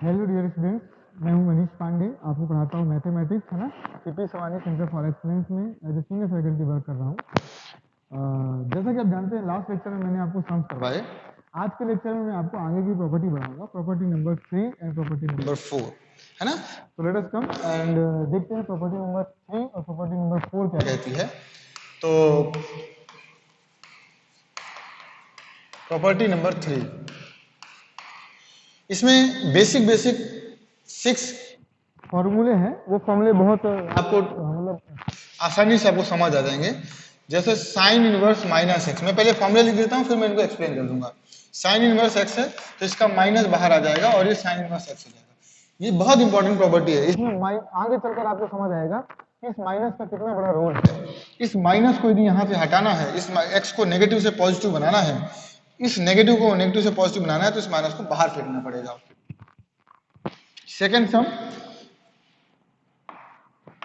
Hello dear students, मैं हूं मनीष पांडे, आपको पढ़ाता हूं मैथमेटिक्स, है ना। CP Savani centre for excellence में as a senior faculty work कर रहा हूं। जैसा कि आप जानते हैं, लास्ट लेक्चर में मैंने आपको सम्स करवाए। आज के लेक्चर में मैं आपको आगे की प्रॉपर्टी बढ़ाऊंगा, property number 3 and property number 4, है ना। तो लेट अस कम एंड देखते हैं प्रॉपर्टी नंबर 3 और प्रॉपर्टी नंबर 4 क्या कहती है। तो प्रॉपर्टी नंबर 3, इसमें बेसिक 6 फॉर्मूले हैं। वो फॉर्मूले बहुत आपको मतलब आसानी से आपको समझ आ जाएंगे। जैसे साइन इनवर्स माइनस एक्स, मैं पहले फॉर्मूले लिख देता हूँ, फिर मैं इनको एक्सप्लेन कर दूंगा। साइन इनवर्स एक्स है तो इसका माइनस बाहर आ जाएगा और ये साइन इनवर्स एक्स हो जाएगा। ये बहुत इंपॉर्टेंट प्रॉपर्टी है। इसमें आगे चलकर आपको समझ आएगा कि इस माइनस का कितना बड़ा रोल है। इस माइनस को यदि यहाँ से हटाना है, इस एक्स को नेगेटिव से पॉजिटिव बनाना है, इस नेगेटिव को नेगेटिव से पॉजिटिव बनाना है, तो इस माइनस को बाहर फेंकना पड़ेगा। Second sum,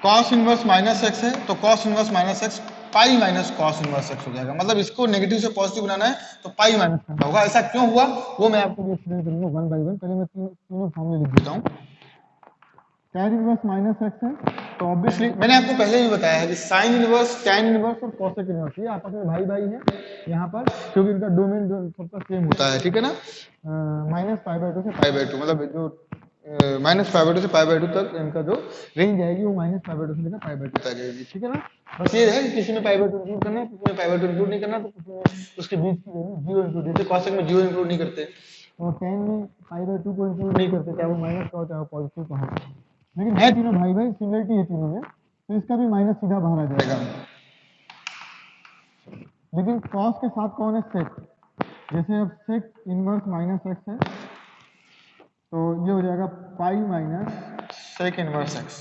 cos inverse minus x है तो cos inverse minus x pi minus cos inverse x हो जाएगा। मतलब इसको नेगेटिव से पॉजिटिव बनाना है तो पाई माइनस करना होगा। ऐसा क्यों हुआ वो मैं आपको एक्सप्लेन करूंगा वन बाय वन। पहले मैं तीनों फॉर्मूले लिख देता हूँ। tan इनवर्स माइनस एक्स है तो ऑब्वियसली मैंने आपको पहले भी बताया है कि साइन इनवर्स, tan इनवर्स और cosec इनवर्स ये आपस में भाई भाई है यहाँ पर, क्योंकि इनका डोमेन जो सबका सेम होता है, ठीक है ना। माइनस पाई बाय 2 से पाई बाय 2, मतलब जो माइनस पाई बाय 2 से पाई बाय 2 तक इनका जो रेंज आएगी वो माइनस पाई बाय 2 से लेकर पाई बाय 2 तक जाएगी, ठीक है ना। बस ये है कि किसी में पाई बाय 2 इंक्लूड करना है, किसी में पाई बाय 2 इंक्लूड नहीं करना, तो किसी में उसके बीच की वैल्यू 0 इंक्लूड, जैसे cosec में 0 इंक्लूड नहीं करते और tan में पाई बाय 2 को इंक्लूड नहीं करते, चाहे वो माइनस का हो चाहे वो पॉजिटिव का हो। लेकिन है तीनों भाई भाई, सिमिलरिटी है तीनों में, तो इसका भी माइनस सीधा बाहर आ जाएगा। लेकिन कॉस के साथ कौन है? सेक। जैसे अब सेक इनवर्स माइनस एक्स है तो ये हो जाएगा pi minus sec inverse x.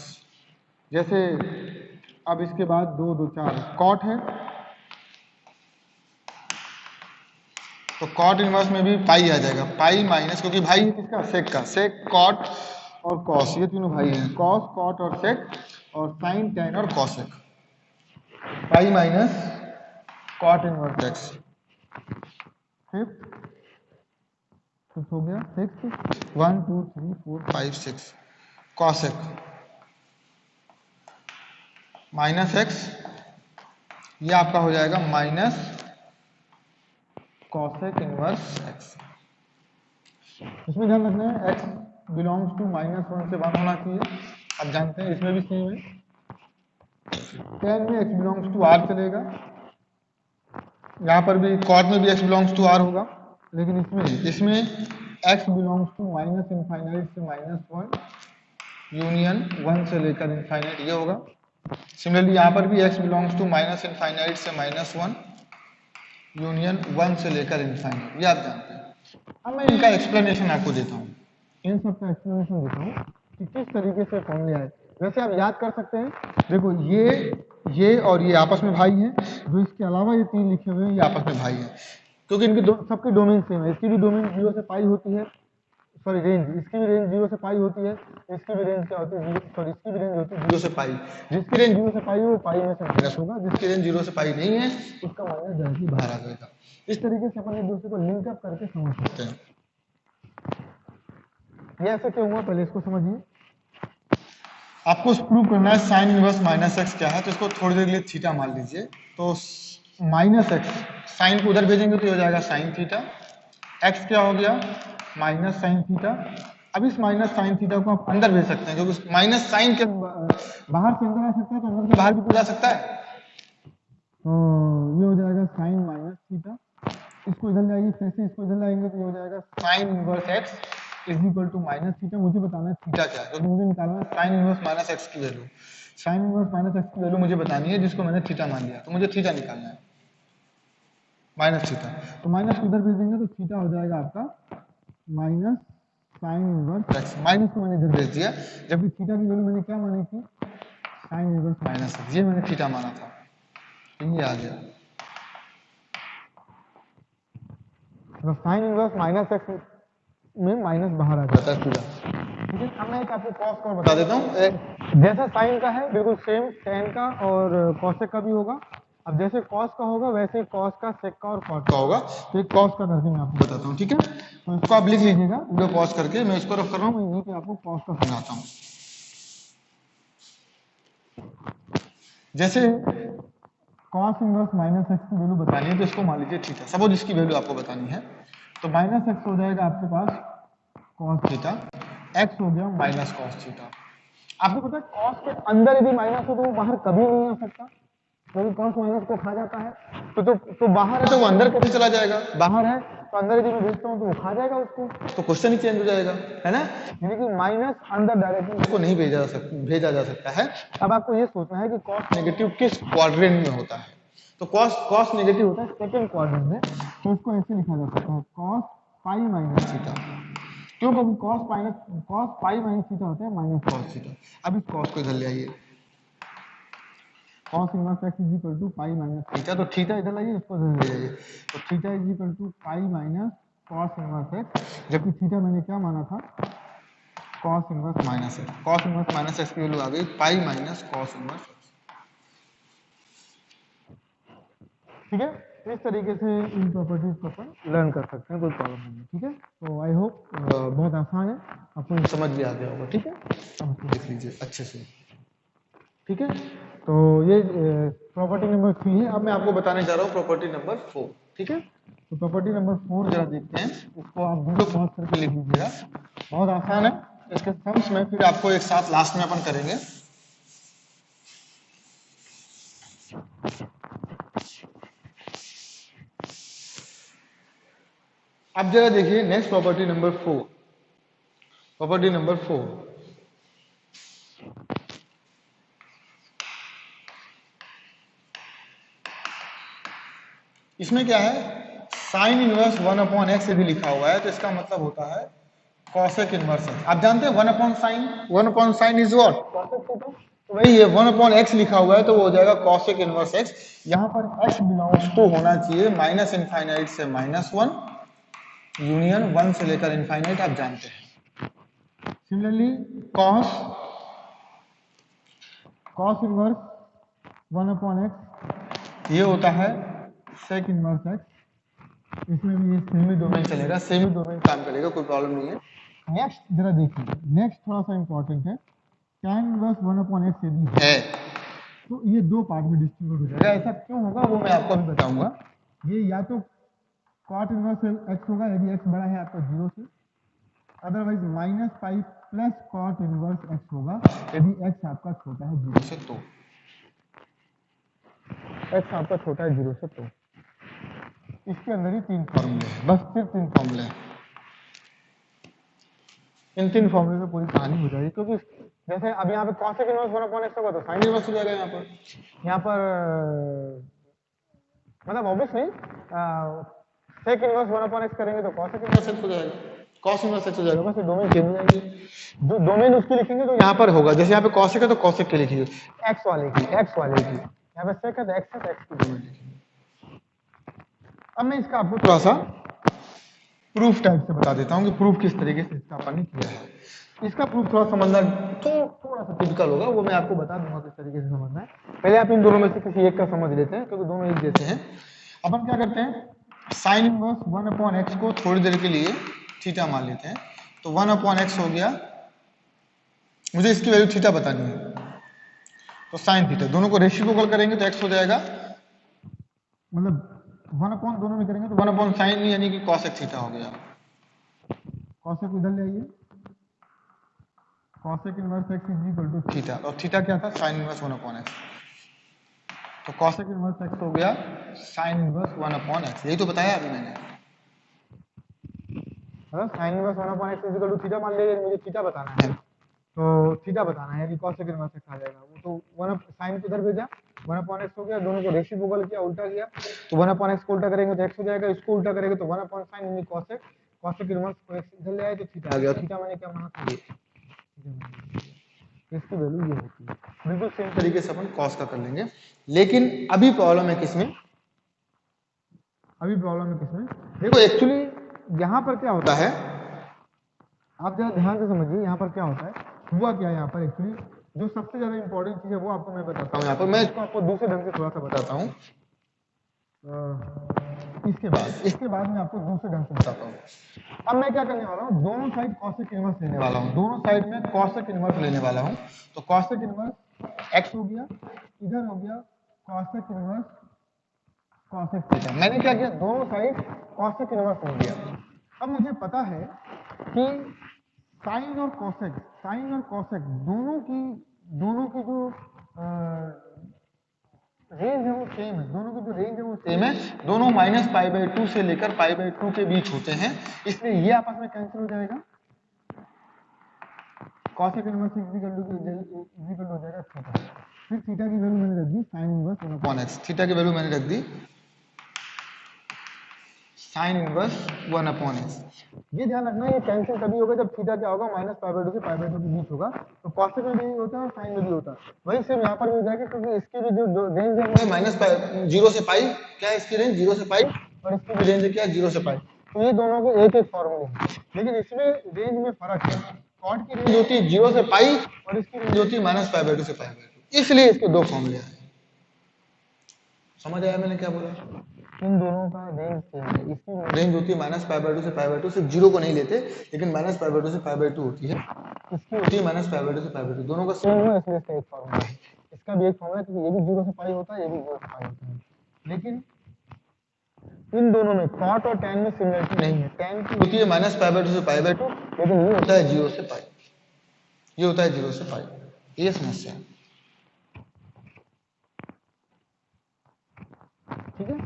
जैसे अब इसके बाद 2 2 4 कॉट है तो कॉट इनवर्स में भी पाई आ जाएगा, पाई माइनस, क्योंकि भाई है किसका? सेक का। सेक, कॉट और कॉस, ये तीनों भाई हैं, कॉस, कॉट और सेक, और साइन, टैन और cosec. Pi minus cot inverse x. Fifth हो गया, सिक्स 1 2 3 4 5 6 कॉसेक माइनस एक्स, ये आपका हो जाएगा माइनस कॉसेक इनवर्स एक्स। इसमें ध्यान रखना है एक्स बिलोंग्स टू -1 से 1 होना चाहिए। आप जानते हैं इसमें भी सेम है। tan में x बिलोंग्स टू r चलेगा, यहाँ पर भी कॉट में भी x बिलोंग्स टू r होगा, लेकिन इसमें x belongs to minus infinite से -1 यूनियन 1 से लेकर इनफाइनाइट, ये होगा। सिमिलरली यहाँ पर भी x belongs to minus infinite से -1 यूनियन 1 से लेकर इनफाइनाइट, ये आप जानते हैं। अब मैं इनका एक्सप्लेनेशन आपको देता हूँ, इन सब का एक्सप्लेनेशन देता हूँ कि किस तरीके से फॉर्मूले आए। वैसे आप याद कर सकते हैं, देखो ये और ये आपस में भाई हैं, जो इसके अलावा ये 3 लिखे हुए हैं ये आपस में भाई हैं, क्योंकि इनके सबके डोमेन सेम है। इसकी भी डोमेन 0 से पाई होती है, सॉरी रेंज, इसकी भी रेंज 0 से पाई होती है, इसकी भी रेंज क्या होती है, सॉरी इसकी भी रेंज होती है 0 से पाई। जिसकी रेंज 0 से पाई है वो पाई में से माइनस होगा, जिसकी रेंज 0 से पाई नहीं है उसका माइनस डायरेक्टली बाहर आ जाएगा। इस तरीके से अपन एक दूसरे को लिंक अप करके समझ सकते हैं। ये ऐसे क्यों हुआ, पहले इसको समझिए। आपको प्रूव करना है साइन इनवर्स माइनस एक्स क्या है, तो इसको थोड़ी देर के लिए थीटा मान लीजिए। तो माइनस एक्स, साइन को उधर भेजेंगे तो हो जाएगा साइन थीटा, एक्स क्या हो गया? Minus sine theta. अब इस माइनस साइन थीटा को आप अंदर भेज सकते हैं, क्योंकि माइनस साइन के बाहर से अंदर आ सकता है तो अंदर से बाहर भी जा सकता है। तो ये हो जाएगा साइन माइनस थीटा, इसको इधर लाएंगे, फिर से इसको इधर लाएंगे तो ये हो जाएगा sine inverse x is equal to minus theta. मुझे बताना है थीटा क्या है, क्योंकि मुझे निकालना है साइन इनवर्स माइनस एक्स की value. Sine inverse minus x की वैल्यू मुझे बतानी है, जिसको मैंने थीटा मान लिया, तो मुझे थीटा निकालना है माइनस थीटा। तो माइनस को इधर भेज देंगे तो थीटा हो जाएगा आपका minus sign inverse x. Minus को मैंने इधर भेज दिया, जबकि थीटा की वैल्यू मैंने क्या मानी थी? साइन इनवर्स माइनस एक्स, ये मैंने थीटा माना था, ये आ गया। साइन इनवर्स माइनस एक्स में माइनस बाहर आ जाता है पूरा, ठीक है। अब मैं एक आपको कॉस का बता देता हूँ। जैसा साइन का है बिल्कुल सेम टैन का और कॉसेक का भी होगा। अब जैसे कॉस का होगा वैसे ही कॉस का, सेक का और कॉट का होगा। तो एक कॉस का करके मैं आपको बताता हूँ, ठीक है। तो इसको आप लिख लीजिएगा वीडियो पॉज करके, मैं इसको रख कर रहा हूँ, मैं यहीं पे आपको पॉज कर समझाता हूँ। जैसे cos इनवर्स माइनस एक्स की वैल्यू बतानी है तो इसको मान लीजिए थीटा, सपोज इसकी वैल्यू आपको बतानी है, तो माइनस एक्स हो जाएगा आपके पास cos थीटा, एक्स हो गया माइनस cos थीटा। आपको पता है cos के अंदर यदि माइनस हो तो वो बाहर कभी नहीं आ सकता, क्योंकि cos माइनस को खा जाता है। तो बाहर है तो वो अंदर कैसे चला जाएगा, बाहर है तो अंदर यदि मैं भेजता हूँ तो वो खा जाएगा उसको, तो क्वेश्चन ही चेंज हो जाएगा, है ना। यानी कि माइनस अंदर डायरेक्टली उसको नहीं भेजा जा सकता है। अब आपको ये सोचना है कि cos नेगेटिव किस क्वाड्रेंट में होता है, तो cos नेगेटिव होता है सेकंड क्वाड्रेंट में, तो इसको ऐसे लिखा जा सकता है cos पाई माइनस थीटा, क्यों, क्योंकि cos पाई माइनस थीटा होता है माइनस cos थीटा। अब इस cos को इधर ले आइए, cos inverse x is equal to pi minus theta, तो थीटा इधर लाइए, इसको इधर ले जाइए, तो theta is equal to pi minus cos inverse x, जबकि थीटा मैंने क्या माना था, cos inverse minus x, cos inverse minus x की वैल्यू आ गई pi minus cos inverse x। ठीक है, इस तरीके से इन प्रॉपर्टीज को अपन लर्न कर सकते हैं, कोई प्रॉब्लम नहीं है। ठीक है, तो आई होप बहुत आसान है, आपको समझ भी आ गया होगा। ठीक है, अब इसको लिख लीजिए अच्छे से। ठीक है, तो ये प्रॉपर्टी नंबर 3 है। अब मैं आपको बताने जा रहा हूँ प्रॉपर्टी नंबर 4। ठीक है, तो प्रॉपर्टी नंबर 4 जरा देखते हैं, इसको आप वीडियो पॉज करके लिख लीजिएगा, बहुत आसान है। इसके सम्स में फिर आपको एक साथ लास्ट में अपन करेंगे। अब जरा देखिए next property number 4, property number 4, इसमें क्या है, साइन इनवर्स 1/x यदि लिखा हुआ है तो इसका मतलब होता है कॉसेक इनवर्स x। आप जानते हैं 1/sin is what, cosec theta, तो भाई ये 1/x लिखा हुआ है तो वो हो जाएगा कॉसेक इनवर्स x। यहाँ पर x बिलोंग्स टू होना चाहिए माइनस इनफाइनाइट से -1, यूनियन 1 से लेकर इनफाइनाइट, आप जानते हैं। सिमिलरली cos इनवर्स 1/x ये होता है सेक इनवर्स x, इसमें भी ये सेमी डोमेन चलेगा, सेमी डोमेन काम करेगा, कोई प्रॉब्लम नहीं है। नेक्स्ट जरा देखिए, नेक्स्ट थोड़ा सा इंपॉर्टेंट है, tan इनवर्स 1/x यदि है तो ये दो पार्ट में डिस्ट्रीब्यूट हो जाएगा। ऐसा क्यों होगा वो मैं आपको अभी बताऊंगा। ये या तो cot इनवर्स x होगा यदि x बड़ा है आपका 0 से, otherwise minus pi plus cot inverse x होगा यदि x आपका छोटा है 0 से, तो x आपका छोटा है 0 से, तो इसके अंदर ही 3 फॉर्मूले हैं, बस सिर्फ 3 फॉर्मूले हैं। इन 3 फॉर्मूले में पूरी कहानी हो जाएगी, क्योंकि जैसे अब यहाँ पे cosec इनवर्स 1/x होगा तो sin इनवर्स हो जाएगा। यहाँ पर मतलब ऑब्वियसली sec इनवर्स 1/x करेंगे तो cosec इनवर्स x हो जाएगा, cos इनवर्स x हो जाएगा, बस डोमेन चेंज हो जाएगी। जो डोमेन उसकी लिखेंगे तो यहाँ पर होगा, जैसे यहाँ पे cosec है तो cosec के लिखिए, x वाले की, यहाँ पे sec है तो x की डोमेन लिखेंगे। अब मैं इसका आपको थोड़ा सा प्रूफ टाइप से बता देता हूँ कि प्रूफ किस तरीके से इसका अपन ने किया है। इसका प्रूफ थोड़ा समझना थोड़ा सा टिपिकल होगा, वो मैं आपको बता दूंगा किस तरीके से समझना है। पहले आप इन दोनों में से किसी एक का समझ लेते हैं, क्योंकि दोनों एक जैसे हैं। अपन क्या करते हैं, साइन इनवर्स 1/x को थोड़ी देर के लिए थीटा मान लेते हैं, तो 1/x हो गया, मुझे इसकी वैल्यू थीटा बतानी है, तो साइन थीटा, दोनों को रेसिप्रोकल करेंगे तो x हो जाएगा, मतलब 1/ दोनों में करेंगे तो 1/sin यानी कि cosec थीटा हो गया। cosec इधर ले आइए, cosec inverse x is equal to theta, और थीटा क्या था, sin इनवर्स 1/x, तो cosec इनवर्स x हो गया sin इनवर्स 1/x, यही तो बताया अभी मैंने। sin inverse 1/x is equal to theta मान लीजिए, मुझे थीटा बताना है, तो थीटा बताना है यदि cosec इनवर्स x आ जाएगा, वो तो 1 sin को इधर भेजा, 1/x हो गया, दोनों को रेसिप्रोकल किया, उल्टा किया, तो 1/x को उल्टा करेंगे तो x हो जाएगा, इसको उल्टा करेंगे तो 1/sin यानी cosec इनवर्स को x इधर ले आए तो थीटा आ गया। थीटा मैंने क्या माना था, ये इसकी वैल्यू ये होती है। बिल्कुल सेम तरीके से अपन cos का कर लेंगे, लेकिन अभी प्रॉब्लम है किसमें, देखो एक्चुअली यहाँ पर क्या होता है, आप जरा ध्यान से समझिए, यहाँ पर क्या होता है, हुआ क्या है यहाँ पर एक्चुअली, जो सबसे ज्यादा इंपॉर्टेंट चीज है वो आपको मैं बताता हूँ। यहाँ पर मैं इसको आपको दूसरे ढंग से थोड़ा सा बताता हूँ। इसके बाद मैं आपको दूसरे ढंग से बताता हूँ। अब मैं क्या करने वाला हूँ, दोनों साइड कॉसेक इनवर्स लेने वाला हूँ, दोनों साइड में कॉसेक इनवर्स लेने वाला हूँ। तो कॉसेक इनवर्स एक्स हो गया, इधर हो गया कॉसेक इनवर्स कॉसेक थीटा। मैंने क्या किया, दोनों साइड कॉसेक इनवर्स ले लिया। अब मुझे पता है कि साइन और कॉसेक दोनों की जो रेंज है वो सेम है, दोनों की जो रेंज है वो सेम है, दोनों -π/2 से लेकर π/2 के बीच होते हैं, इसलिए ये आपस में कैंसिल हो जाएगा। कॉसेक इनवर्स इक्वल हो जाएगा थीटा। फिर थीटा की वैल्यू मैंने रख the sine inverse 1/x, theta की वैल्यू मैंने रख दी साइन इनवर्स 1/x। ये ध्यान रखना, ये कैंसिल तभी होगा जब थीटा क्या होगा, -π/2 से π/2 के बीच होगा। तो कॉसेक में भी होता है और साइन में भी होता है, वही सेम यहाँ पर भी हो जाएगा, क्योंकि इसकी भी जो रेंज है वो -0 से पाई, क्या है इसकी रेंज 0 से पाई, और इसकी भी रेंज है क्या 0 से पाई। तो ये दोनों को एक एक फॉर्मूले हैं, लेकिन इसमें रेंज में फर्क है। कॉट की रेंज होती है 0 से पाई और इसकी रेंज होती है -π/2 से π/2, इसलिए इसके दो फॉर्मूले आए। समझ आया मैंने क्या बोला? इन दोनों का रेंज सेम है, इसकी रेंज होती है -π/2 से π/2, सिर्फ 0 को नहीं लेते, लेकिन -π/2 से π/2 होती है, इसकी होती है -π/2 से π/2, दोनों का सेम है, इसलिए इसका एक फॉर्मूला है। इसका भी एक फॉर्मूला है, क्योंकि ये भी 0 से पाई होता है, ये भी 0 से पाई होता है, लेकिन इन दोनों में कॉट और टैन में सिमिलरिटी नहीं है। टैन की होती है -π/2 से π/2, लेकिन ये होता है 0 से पाई, ये होता है 0 से पाई, ये समस्या है। ठीक है,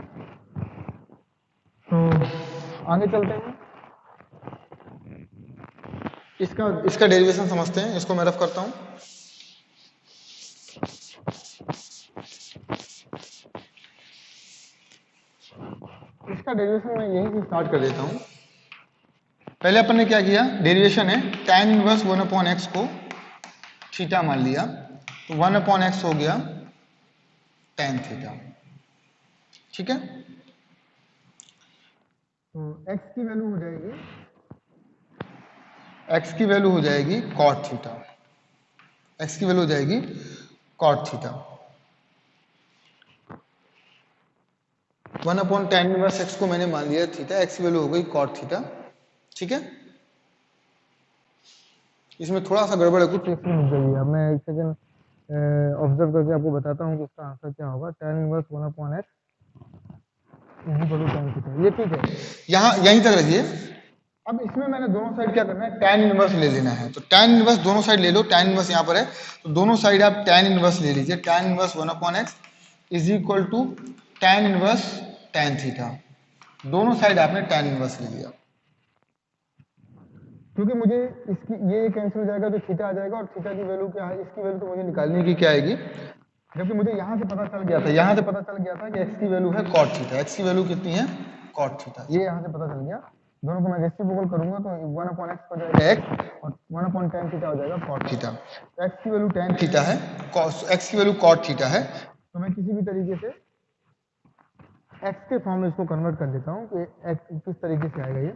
तो आगे चलते हैं, इसका डेरिवेशन समझते हैं। इसको मैं रफ करता हूं। इसका डेरिवेशन मैं यहीं से स्टार्ट कर देता हूं। पहले अपन ने क्या किया, डेरिवेशन है tan इनवर्स 1/x को थीटा मान लिया, तो 1/x हो गया tan थीटा। ठीक है, तो x की वैल्यू हो जाएगी cot थीटा, x की वैल्यू हो जाएगी cot theta. 1/tan inverse x को मैंने मान लिया थीटा, x की वैल्यू हो गई cot थीटा। ठीक है, इसमें थोड़ा सा गड़बड़ है, कुछ मिल गई है। अब मैं एक सेकंड ऑब्जर्व करके आपको बताता हूँ कि इसका आंसर क्या होगा। tan inverse 1/x tan theta, ये ठीक है, यहाँ यहीं तक रखिए। अब इसमें मैंने दोनों साइड क्या करना है, tan इनवर्स ले लेना है। तो tan इनवर्स दोनों साइड ले लो, tan इनवर्स यहाँ पर है, तो दोनों साइड आप tan इनवर्स ले लीजिए। tan inverse 1/x is equal to tan inverse tan theta. दोनों साइड आपने tan इनवर्स ले लिया, क्योंकि मुझे इसकी ये कैंसिल हो जाएगा तो थीटा आ जाएगा, और थीटा की वैल्यू क्या है, इसकी वैल्यू तो मुझे निकालने की क्या आएगी, जबकि मुझे यहाँ से पता चल गया था, कि x की वैल्यू है cot थीटा। x की वैल्यू कितनी है, cot थीटा, ये यहाँ से पता चल गया। दोनों को मैं रेसिप्रोकल करूंगा तो 1/x हो जाएगा x, और 1/tan थीटा हो जाएगा cot थीटा। तो x की वैल्यू tan थीटा है, x की वैल्यू cot थीटा है, तो मैं किसी भी तरीके से x के फॉर्म में इसको कन्वर्ट कर देता हूँ कि x किस तरीके से आएगा ये।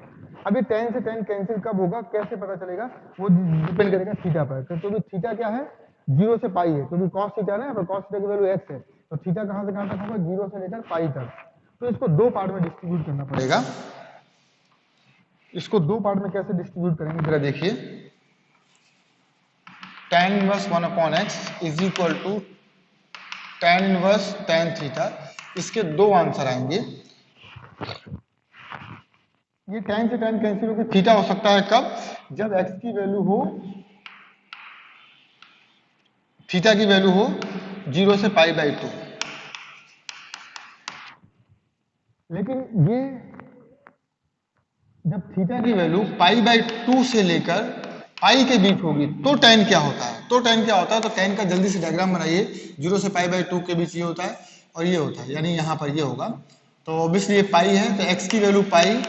अब ये tan से tan कैंसिल कब होगा, कैसे पता चलेगा, वो डिपेंड करेगा थीटा पर। तो थीटा क्या है, 0 से पाई है, क्योंकि cos थीटा ना, पर cos थीटा की वैल्यू x है, तो थीटा कहाँ से कहाँ तक होगा, 0 से लेकर पाई तक। तो इसको दो पार्ट में डिस्ट्रीब्यूट करना पड़ेगा। इसको दो पार्ट में कैसे डिस्ट्रीब्यूट करेंगे जरा देखिए। tan inverse 1/x is equal to tan inverse tan theta. इसके दो आंसर आएंगे। ये tan से tan कैंसिल होकर थीटा हो सकता है कब, जब x की वैल्यू हो, थीटा की वैल्यू हो 0 से π/2। लेकिन ये जब थीटा की वैल्यू π/2 से लेकर पाई के बीच होगी तो tan क्या होता है, तो tan का जल्दी से डायग्राम बनाइए। 0 से π/2 के बीच ये होता है और ये होता है, यानी यहाँ पर ये होगा। तो ऑब्वियसली ये पाई है, तो x की वैल्यू पाई,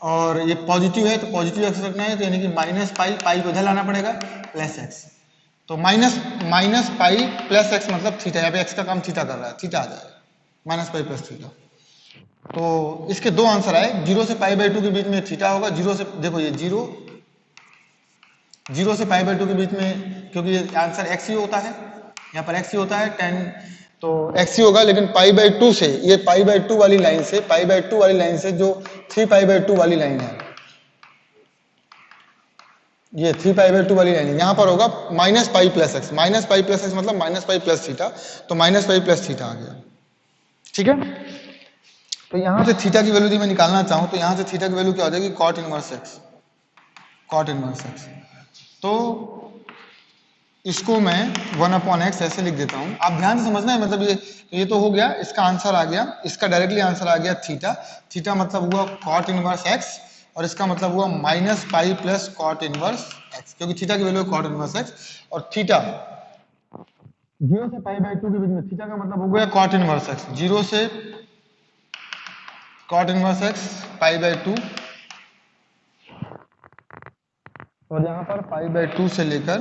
और ये पॉजिटिव है तो पॉजिटिव एक्स रखना है, तो यानी कि -पाई को इधर लाना पड़ेगा, +x। तो माइनस पाई प्लस एक्स मतलब थीटा, यहाँ पे x का काम थीटा कर रहा है, थीटा आ जाएगा, -पाई प्लस थीटा। तो इसके दो आंसर आए। 0 से π/2 के बीच में थीटा होगा, 0 से, देखो ये 0 से π/2 के बीच में, क्योंकि ये आंसर x ही होता है, यहाँ पर x ही होता है। tan तो x ही होगा, लेकिन पाई बाई 2 से, ये पाई बाई 2 वाली लाइन से, पाई बाई 2 वाली लाइन से जो 3 पाई बाई 2 वाली लाइन है, ये 3 पाई बाई 2 वाली लाइन है, यहां पर होगा minus pi plus x. Minus pi plus x मतलब माइनस पाई प्लस थीटा, तो माइनस पाई प्लस थीटा आ गया। ठीक है, तो यहां से थीटा की वैल्यू यदि मैं निकालना चाहूं तो यहां से थीटा की वैल्यू क्या हो जाएगी, cot inverse x. Cot inverse x, तो इसको मैं 1/x ऐसे लिख देता हूं। आप ध्यान से समझना है, मतलब ये तो हो गया, इसका आंसर आ गया, इसका डायरेक्टली आंसर आ गया थीटा। थीटा मतलब हुआ कॉट इनवर्स एक्स, और इसका मतलब हुआ minus pi plus cot inverse x, क्योंकि थीटा की वैल्यू कॉट इनवर्स एक्स, और थीटा 0 से पाई बाई 2 के बीच में, थीटा का मतलब हो गया कॉट इनवर्स एक्स, 0 से cot inverse x pi by 2, और यहां पर पाई बाई 2 से लेकर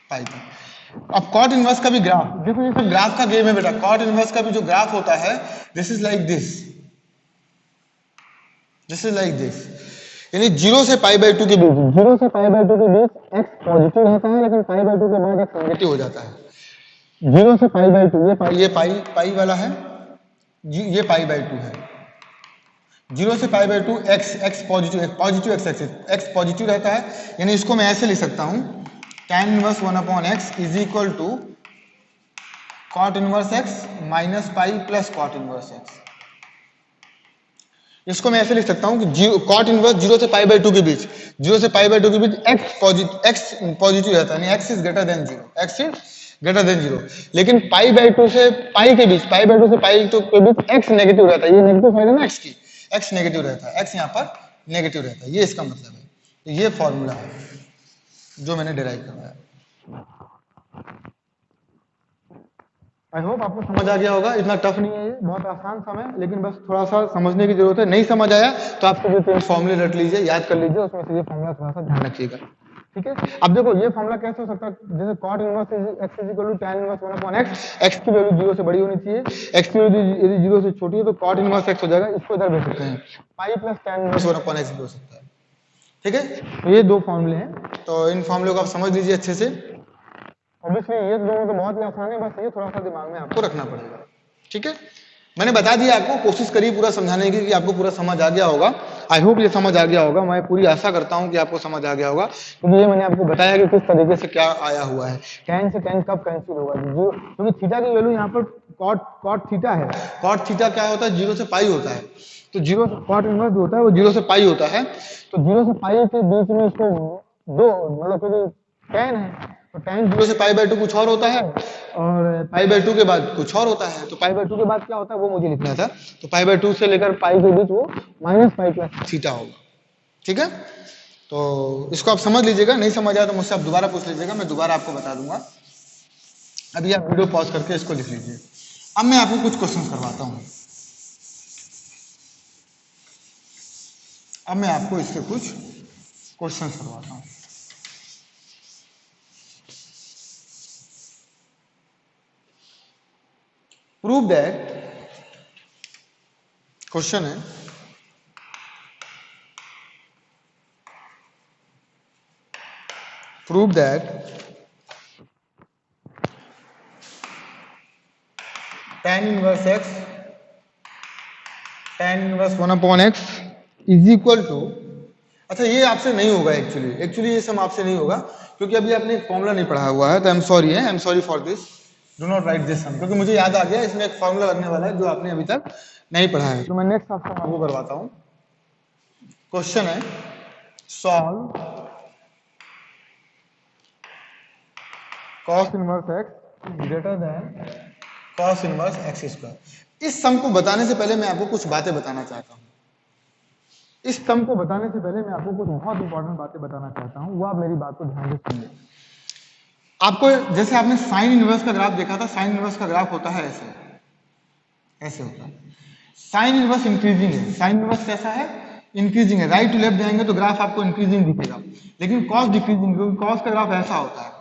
पाई तक। अब कॉट इनवर्स का भी ग्राफ देखो, ये सब ग्राफ का गेम है बेटा। कॉट इनवर्स का भी जो ग्राफ होता है, this is like this, this is like this, यानी 0 से पाई बाई 2 के बीच, 0 से पाई बाई 2 के बीच x पॉजिटिव रहता है, लेकिन पाई बाई 2 के बाद x नेगेटिव हो जाता है। 0 से पाई बाई 2, ये पाई वाला है, ये पाई बाई 2 है। 0 से पाई by 2 x positive x axis, x positive रहता है, यानी इसको मैं ऐसे लिख सकता हूं, tan inverse 1/x is equal to cot inverse x minus pi plus cot inverse x। इसको मैं ऐसे लिख सकता हूं कि कॉट इनवर्स 0 से पाई बाई 2 के बीच, 0 से पाई बाई 2 के बीच x पॉजिटिव रहता है, यानी x is greater than 0, x is greater than 0। लेकिन पाई बाई 2 से पाई के बीच, पाई बाई 2 से पाई के बीच x नेगेटिव रहता है, ये नेगेटिव साइड है ना x की, x नेगेटिव रहता है, x यहाँ पर नेगेटिव रहता है, ये इसका मतलब है। तो ये फॉर्मूला है जो मैंने डिराइव करवाया। आई होप आपको समझ आ गया होगा, इतना टफ नहीं है ये, बहुत आसान सा है, लेकिन बस थोड़ा सा समझने की जरूरत है। नहीं समझ आया तो आपको जो 3 फॉर्मूले रट लीजिए, याद कर लीजिए, उसमें से ये फॉर्मूला थोड़ा सा ध्यान रखिएगा। ठीक है, अब देखो ये फॉर्मूला कैसे हो सकता है, जैसे cot inverse x is equal to tan inverse 1/x, x की वैल्यू 0 से बड़ी होनी चाहिए, x की वैल्यू यदि 0 से छोटी है तो कॉट इनवर्स x हो जाएगा, इसको इधर भेज सकते हैं, pi plus tan inverse 1/x भी हो सकता है। ठीक है, तो ये 2 फॉर्मूले हैं, तो इन फॉर्मूलों को आप समझ लीजिए अच्छे से। ऑब्वियसली ये दोनों तो बहुत ही आसान है, बस ये थोड़ा सा दिमाग में आपको रखना पड़ेगा। ठीक है, मैंने बता दिया आपको, कोशिश करिए पूरा समझाने की कि आपको पूरा समझ आ गया होगा। आई होप ये समझ आ गया होगा, मैं पूरी आशा करता हूं कि आपको समझ आ गया होगा, क्योंकि ये मैंने आपको बताया कि किस तरीके से क्या आया हुआ है, tan से tan कब कैंसिल होगा, जो क्योंकि थीटा की वैल्यू यहाँ पर कॉट थीटा है। कॉट थीटा क्या होता है, 0 से पाई होता है, तो 0 से कॉट इनवर्स होता है वो 0 से पाई होता है, तो 0 से पाई के बीच में इसको दो मतलब tan है, तो tan 0 से पाई बाई 2 कुछ और होता है, और पाई बाई 2 के बाद कुछ और होता है, तो पाई बाई 2 के बाद क्या होता है वो मुझे लिखना था, तो पाई बाई 2 से लेकर पाई के बीच वो माइनस पाई प्लस थीटा होगा। ठीक है, तो इसको आप समझ लीजिएगा, नहीं समझ आया तो मुझसे आप दोबारा पूछ लीजिएगा, मैं दोबारा आपको बता दूंगा। अभी आप वीडियो पॉज करके इसको लिख लीजिए। अब मैं आपको कुछ क्वेश्चन करवाता हूं, अब मैं आपको इसके कुछ क्वेश्चन करवाता हूं। प्रूव दैट, क्वेश्चन है, prove that tan inverse x, tan inverse 1/x is equal to, अच्छा ये आपसे नहीं होगा एक्चुअली ये सब आपसे नहीं होगा, क्योंकि अभी आपने एक फॉर्मूला नहीं पढ़ा हुआ है, तो I am sorry for this, do not write this sum, क्योंकि मुझे याद आ गया इसमें एक फॉर्मूला लगने वाला है जो आपने अभी तक नहीं पढ़ा है, तो मैं नेक्स्ट आपको करवाता हूं। क्वेश्चन है, solve cos inverse x greater than cos inverse x square. इस सम को बताने से पहले मैं आपको कुछ बातें बताना चाहता हूं, इस सम को बताने से पहले मैं आपको कुछ बहुत इंपॉर्टेंट बातें बताना चाहता हूं, वो आप मेरी बात को ध्यान से सुनिए। आपको जैसे आपने साइन इनवर्स का ग्राफ देखा था, साइन इनवर्स का ग्राफ होता है ऐसे, ऐसे होता है। साइन इनवर्स इंक्रीजिंग है, साइन इनवर्स कैसा है, इंक्रीजिंग है, राइट टू लेफ्ट जाएंगे तो ग्राफ आपको इंक्रीजिंग दिखेगा, लेकिन कॉस डिक्रीजिंग, क्योंकि कॉस का ग्राफ ऐसा होता है,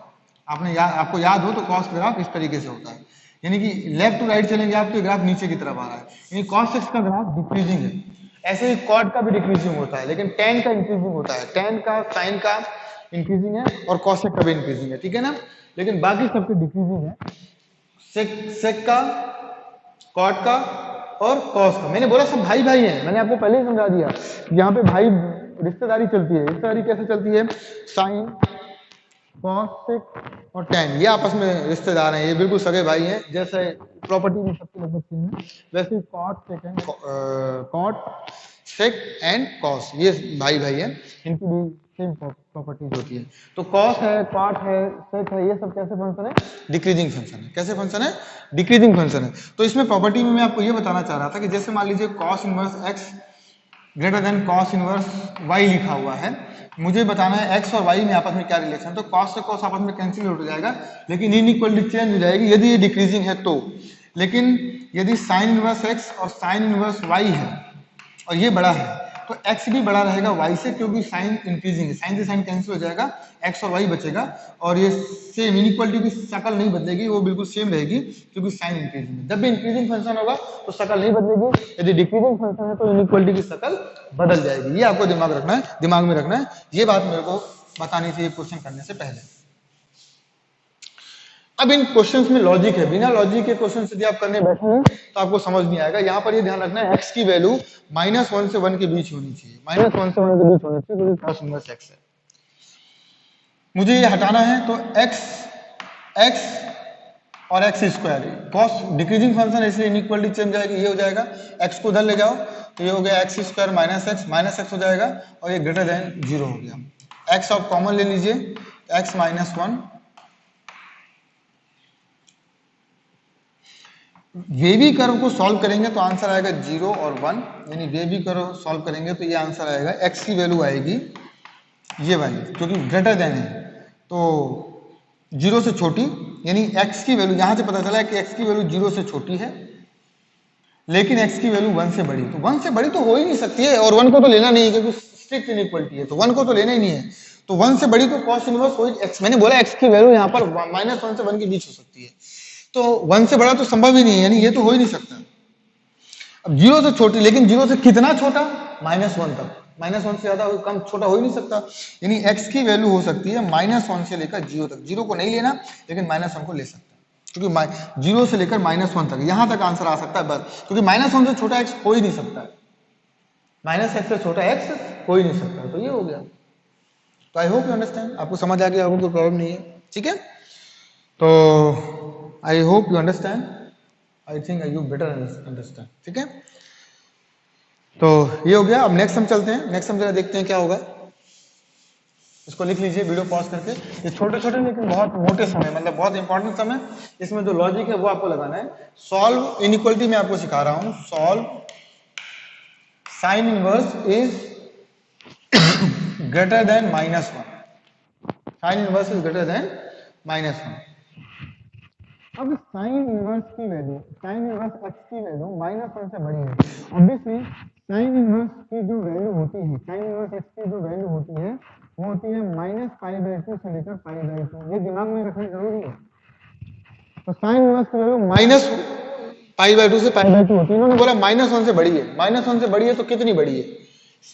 आपको याद हो तो कॉस का ग्राफ इस तरीके से होता है, यानी कि लेफ्ट टू राइट चलेंगे आप तो ग्राफ नीचे की तरफ आ रहा है, यानी कॉस एक्स का ग्राफ डिक्रीजिंग है। ऐसे ही कॉट का भी डिक्रीजिंग होता है, लेकिन टेन का इंक्रीजिंग होता है, टेन का, साइन का, इंक्रीजिंग है और कॉसेक का भी इंक्रीजिंग है, ठीक है ना। लेकिन बाकी सबके डिक्रीजिंग है, सेक सेक का, कॉट का और कॉस का। मैंने बोला सब भाई भाई हैं, मैंने आपको पहले ही समझा दिया। यहाँ पे भाई रिश्तेदारी चलती है। रिश्तेदारी कैसे चलती है? साइन, कॉस, सेक और टैन, ये आपस में रिश्तेदार हैं, ये बिल्कुल सगे भाई हैं। जैसे प्रॉपर्टी भी सबकी लगभग सेम है, वैसे cot sec, cot sec and cos ये भाई भाई हैं, इनकी भी सेम प्रॉपर्टीज होती है। तो कॉस है, कॉट है, सेक है, ये सब कैसे फंक्शन है? डिक्रीजिंग फंक्शन है। कैसे फंक्शन है? डिक्रीजिंग फंक्शन है। तो इसमें प्रॉपर्टी में मैं आपको ये बताना चाह रहा था कि जैसे मान लीजिए cos inverse x greater than cos inverse y लिखा हुआ है, मुझे बताना है एक्स और वाई में आपस में क्या रिलेशन। तो कॉस से कॉस आपस में कैंसिल हो जाएगा, लेकिन इनइक्वालिटी चेंज हो जाएगी यदि ये डिक्रीजिंग है तो। लेकिन यदि साइन इनवर्स एक्स और साइन इनवर्स वाई है और ये बड़ा है, तो x भी बड़ा रहेगा y से, क्योंकि साइन इंक्रीजिंग है, साइन से साइन कैंसिल हो जाएगा, x और y बचेगा। और ये सेम इनइक्वालिटी की शक्ल नहीं बदलेगी, वो बिल्कुल सेम रहेगी, क्योंकि साइन इंक्रीजिंग है। जब भी इंक्रीजिंग फंक्शन होगा तो शक्ल नहीं बदलेगी, यदि डिक्रीजिंग फंक्शन है तो इनइक्वालिटी की शक्ल बदल जाएगी। ये आपको दिमाग रखना है, दिमाग में रखना है, ये बात मेरे को बतानी थी क्वेश्चन करने से पहले। अब इन क्वेश्चंस में लॉजिक है, बिना लॉजिक के क्वेश्चन यदि आप करने बैठे हैं तो आपको समझ नहीं आएगा। यहाँ पर ये ध्यान रखना है, x की वैल्यू -1 से 1 के बीच होनी चाहिए, -1 से 1 के बीच होनी चाहिए, क्योंकि cos इनवर्स x है। मुझे ये हटाना है, तो x और x square, cos decreasing function इसलिए इनइक्वालिटी चेंज जाएगी, ये हो जाएगा। x को उधर ले जाओ तो ये हो गया x स्क्वायर -x हो जाएगा, और ये ग्रेटर देन 0 हो गया। x आप कॉमन ले लीजिए, x -1, वेवी कर्व को सॉल्व करेंगे तो आंसर आएगा 0 और 1, यानी वेवी कर्व सॉल्व करेंगे तो ये आंसर आएगा, x की वैल्यू आएगी ये वाली, क्योंकि ग्रेटर देन है तो 0 से छोटी, यानी x की वैल्यू यहां से पता चला है कि x की वैल्यू 0 से छोटी है, लेकिन x की वैल्यू 1 से बड़ी। तो 1 से बड़ी तो हो ही नहीं सकती है, और 1 को तो लेना नहीं है क्योंकि स्ट्रिक्ट इनइक्वालिटी है, तो 1 को तो लेना ही नहीं है। तो 1 से बड़ी तो कॉस इनवर्स हो, x मैंने बोला x की वैल्यू यहाँ पर -1 से 1 के बीच हो सकती है, तो 1 से बड़ा तो संभव ही नहीं है, यानी ये तो हो ही नहीं सकता। अब 0 से छोटी, लेकिन 0 से कितना छोटा? -1 तक, -1 से ज्यादा कम छोटा हो ही नहीं सकता, यानी x की वैल्यू हो सकती है -1 से लेकर 0 तक। 0 को नहीं लेना, लेकिन -1 को ले सकता है, क्योंकि 0 से लेकर -1 तक, यहां तक आंसर आ सकता है बस, क्योंकि -1 से छोटा x हो ही नहीं सकता, -x से छोटा x हो ही नहीं सकता। तो ये हो गया। तो आई होप यू अंडरस्टैंड, आपको समझ आ गया, आपको कोई प्रॉब्लम नहीं है, ठीक है। तो I hope you understand, I think you better understand, ठीक है। तो ये हो गया। अब नेक्स्ट सम चलते हैं, नेक्स्ट सम जरा देखते हैं क्या होगा। इसको लिख लीजिए वीडियो पॉज करके। ये छोटे छोटे लेकिन बहुत मोटे सम है, मतलब बहुत इंपॉर्टेंट सम है। इसमें जो लॉजिक है वो आपको लगाना है। सॉल्व इनइक्वालिटी मैं आपको सिखा रहा हूं। Solve sine inverse is greater than -1, sine inverse is greater than -1। अब साइन इनवर्स की वैल्यू, साइन इनवर्स x की वैल्यू -1 से बड़ी है। ऑब्वियसली साइन इनवर्स की जो वैल्यू होती है, साइन इनवर्स x की जो वैल्यू होती है वो होती है -π/2 से लेकर π/2, ये दिमाग में रखना जरूरी है। तो साइन इनवर्स की वैल्यू -π/2 से π/2 होती है। इन्होंने बोला -1 से बड़ी है, -1 से बड़ी है तो कितनी बड़ी है,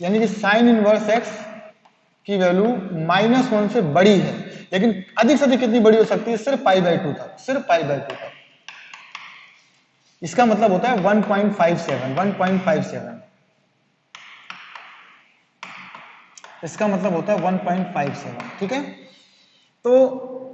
यानी कि साइन इनवर्स x की वैल्यू -1 से बड़ी है, लेकिन अधिक से अधिक कितनी बड़ी हो सकती है? सिर्फ π/2 तक, सिर्फ π/2 तक। इसका मतलब होता है 1.57, इसका मतलब होता है 1.57, ठीक है। तो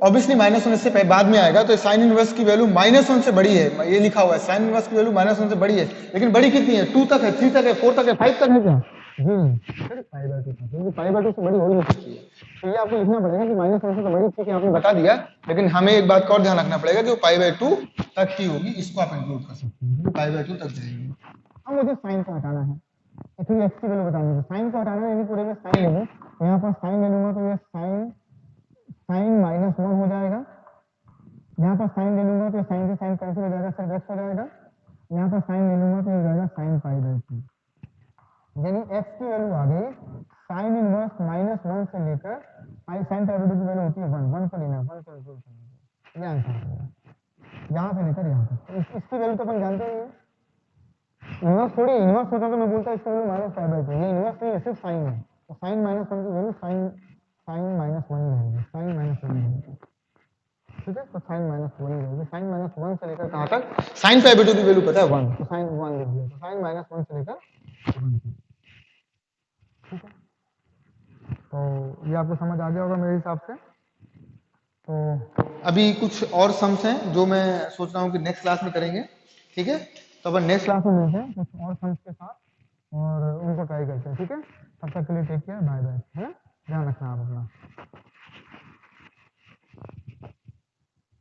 ऑब्वियसली -1 से बाद में आएगा, तो साइन इनवर्स की वैल्यू -1 से बड़ी है, ये लिखा हुआ है साइन इनवर्स की वैल्यू -1 से बड़ी है, लेकिन बड़ी कितनी है? 2 तक है, 3 तक है, 4 तक है, 5 तक है क्या? सिर्फ π/2 तक, क्योंकि π/2 से बड़ी हो नहीं सकती है। तो ये आपको लिखना पड़ेगा कि -1 से तो बड़ी, ठीक है आपने बता दिया, लेकिन हमें एक बात का और ध्यान रखना पड़ेगा कि वो π/2 तक की होगी, इसको आप इंक्लूड कर सकते हैं, π/2 तक जाएगी। अब मुझे साइन को हटाना है, एक्चुअली x की वैल्यू बतानी है, साइन को हटाना है, यानी पूरे में साइन ले लूं, तो यहाँ पर साइन ले लूंगा तो ये साइन -1 हो जाएगा। यहाँ पर साइन ले लूंगा तो साइन से साइन कैंसिल हो जाएगा, सिर्फ x हो जाएगा। यहाँ पर साइन ले लूंगा तो ये हो जाएगा साइन π/2, यानी x की वैल्यू आ गई साइन इनवर्स -1 से लेकर साइन π/2 की वैल्यू होती है 1 को लेना, 1 को इंक्लूड करना, ये आंसर आ गया यहाँ से लेकर यहाँ तक। तो इसकी वैल्यू तो अपन जानते ही हैं, इनवर्स थोड़ी, इनवर्स होता तो मैं बोलता इसकी वैल्यू -π/2, ये इनवर्स नहीं है, सिर्फ साइन है, तो साइन -1 की value sine sine minus one रहेगी, साइन माइनस वन रहेगी, ठीक है। तो साइन माइनस वन रहेगी, साइन माइनस वन से लेकर कहाँ तक, साइन पे एबिलिटी की वैल्यू पता है वन, तो साइन वन लिख दिया, तो साइन माइनस वन से लेकर वन तक, ठीक है। तो ये आपको समझ आ गया होगा मेरे हिसाब से। तो अभी कुछ और सम्स हैं जो मैं सोच रहा हूँ कि नेक्स्ट क्लास में करेंगे, ठीक है। तो अपन नेक्स्ट क्लास में मिलते हैं कुछ और सम्स के साथ और उनको ट्राई करते हैं, ठीक है। तब तक के लिए टेक केयर, बाय बाय, है ना, ध्यान रखना आप अपना।